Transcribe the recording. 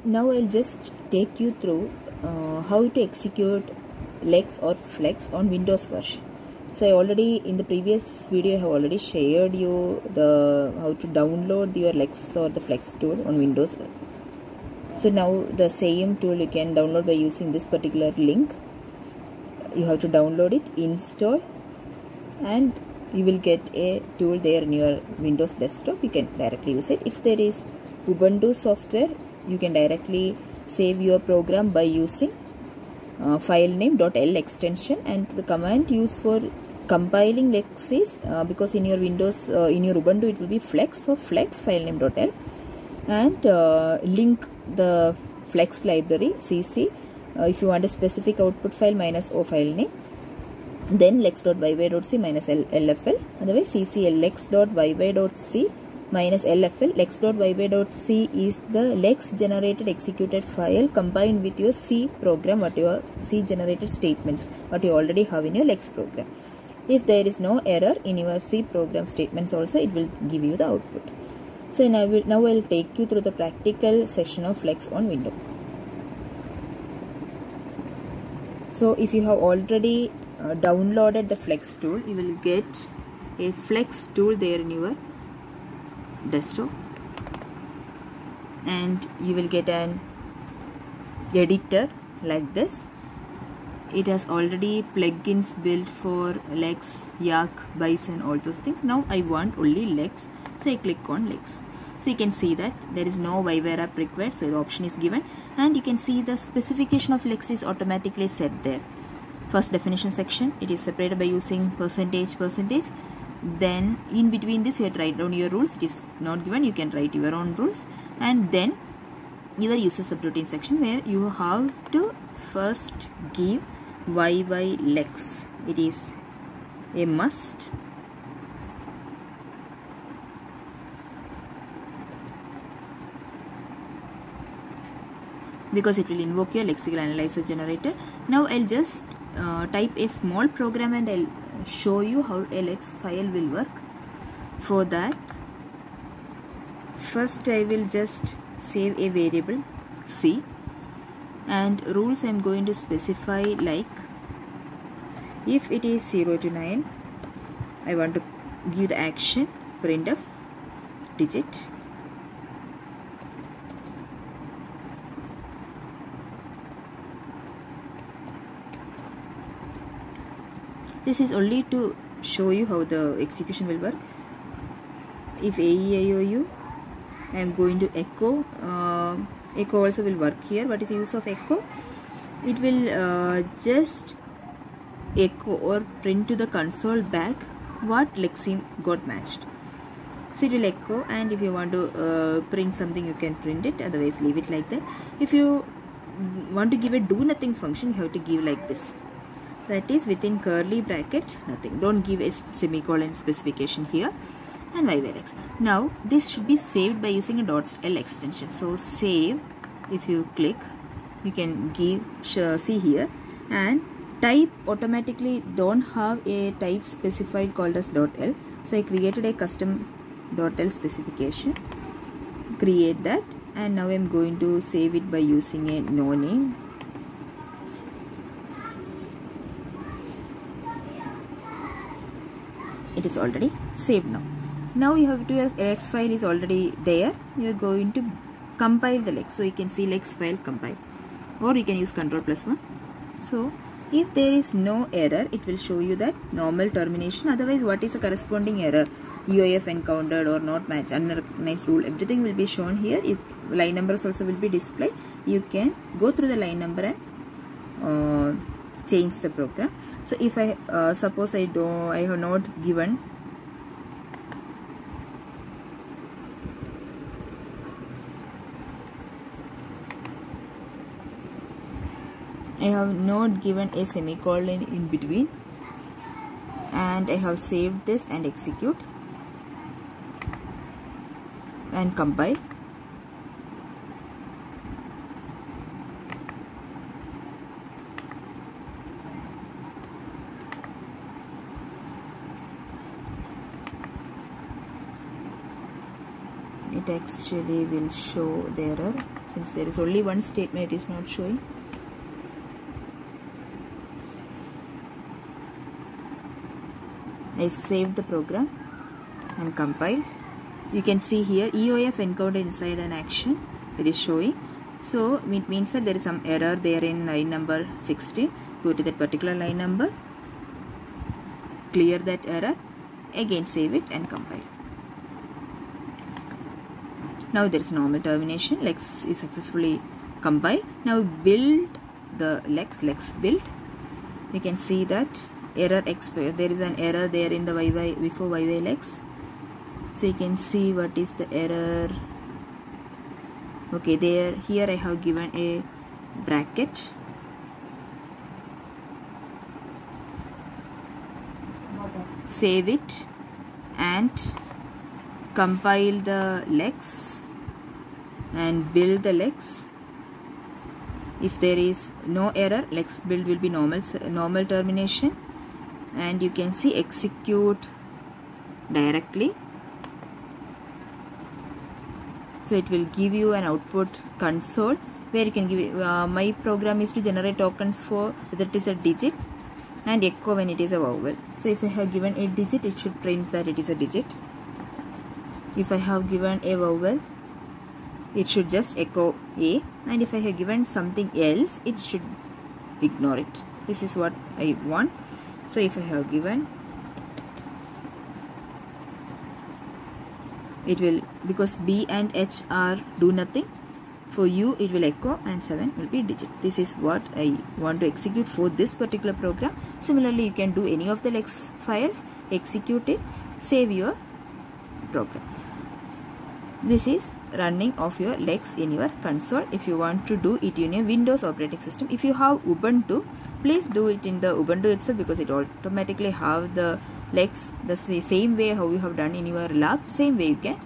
Now I'll just take you through how to execute lex or flex on Windows version. So I already in the previous video I have already shared you the how to download your lex or the flex tool on Windows. So now the same tool you can download by using this particular link. You have to download it, install, and you will get a tool there in your Windows desktop. You can directly use it. If there is Ubuntu software, you can directly save your program by using file name .l extension, and the command used for compiling lex is because in your Windows in your Ubuntu it will be flex, so flex file name .l, and link the flex library cc if you want a specific output file -o file name, then lex.yy.c -lfl, otherwise cc lex.yy.c -lfl. lex.yy.c is the lex generated executed file combined with your C program, what your C generated statements what you already have in your lex program. If there is no error in your C program statements also, it will give you the output. So now I will take you through the practical session of flex on Windows. So if you have already downloaded the flex tool, you will get a flex tool there in your desktop, and you will get an editor like this. It has already plugins built for lex, yak, bison, all those things. Now I want only lex, so I click on lex. So you can see that there is no Vyware app required, so the option is given, and you can see the specification of lex is automatically set there. First definition section, it is separated by using %%. Then in between this you have to write down your rules. It is not given, you can write your own rules. And then your user subroutine section, where you have to first give lex. It is a must. Because it will invoke your lexical analyzer generator. Now I'll just type a small program and I'll show you how a lex file will work. For that, first I will just save a variable C, and rules I'm going to specify like, if it is 0 to 9, I want to give the action printf digit. This is only to show you how the execution will work. If AEIOU, I am going to echo. Echo also will work here. What is the use of echo? It will just echo or print to the console back what lexeme got matched. So it will echo, and if you want to print something, you can print it. Otherwise, leave it like that. If you want to give a do nothing function, you have to give like this. That is within curly bracket nothing. Don't give a semicolon specification here, and Vyware. Now this should be saved by using a .l extension. So save, if you click, you can give see here, and type automatically don't have a type specified called as .l. So I created a custom .l specification. Create that, and now I'm going to save it by using a no name. It is already saved now. Now you have to, your lex file is already there. You are going to compile the lex. So you can see lex file compile, or you can use Ctrl+1. So if there is no error, it will show you that normal termination. Otherwise, what is the corresponding error? UIF encountered or not match, unrecognized rule, everything will be shown here. Line numbers also will be displayed. You can go through the line number and change the program. So if I suppose I have not given a semicolon in between, and I have saved this and execute and compile. it actually will show the error. since there is only one statement, it is not showing. I saved the program and compiled. You can see here EOF encountered inside an action, it is showing. So it means that there is some error there in line number 16. Go to that particular line number, clear that error, again save it and compile. Now there is normal termination. Lex is successfully compiled. Now build the lex build. You can see that error there is an error there in the before lex. So you can see what is the error. Okay, here I have given a bracket. Save it and compile the lex and build the lex. If there is no error, lex build will be normal termination, and you can see execute directly. So it will give you an output console where you can give my program is to generate tokens for whether it is a digit and echo when it is a vowel. So if I have given a digit, it should print that it is a digit. If I have given a vowel, it should just echo A, and if I have given something else, it should ignore it. This is what I want. So if I have given, it will, because B and H are do nothing, for you it will echo and 7 will be digit. This is what I want to execute for this particular program. Similarly, you can do any of the lex files, execute it, save your program. This is running of your lex in your console. If you want to do it in a Windows operating system, if you have Ubuntu, please do it in the Ubuntu itself, because it automatically have the lex the same way how you have done in your lab. Same way you can